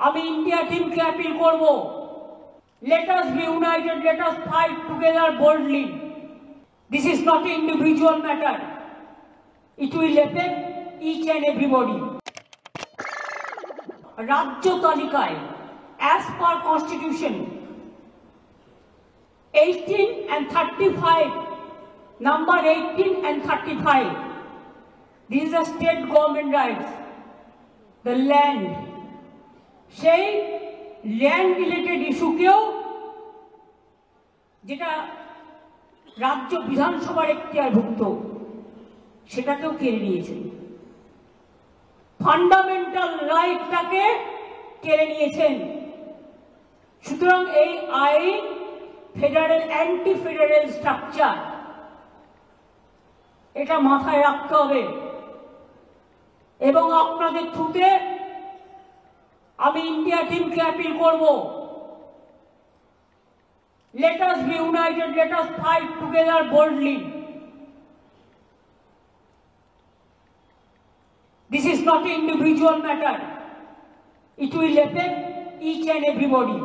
আমি ইন্ডিয়া টিমকে অ্যাপিল করব, let us be united, let us fight together boldly. This is not an individual matter. It will affect each and everybody. রাজ্য তালিকায় as per constitution 18 and 35, number 18 and 35, this is the state government rights, the land. সেই land related ইস্যুকেও যেটা রাজ্য বিধানসভার এখতিয়ারভুক্ত সেটাকেও কেড়ে নিয়েছেন, fundamental রাইটটাকে কেড়ে নিয়েছেন। সুতরাং এই আইন ফেডারেল অ্যান্টি ফেডারেল স্ট্রাকচার, এটা মাথায় রাখতে হবে। এবং আপনাদের থ্রুতে আমি ইন্ডিয়া টিমকে অ্যাপিল করব, let us be united, let us fight together boldly. This is not an individual matter. It will affect each and everybody.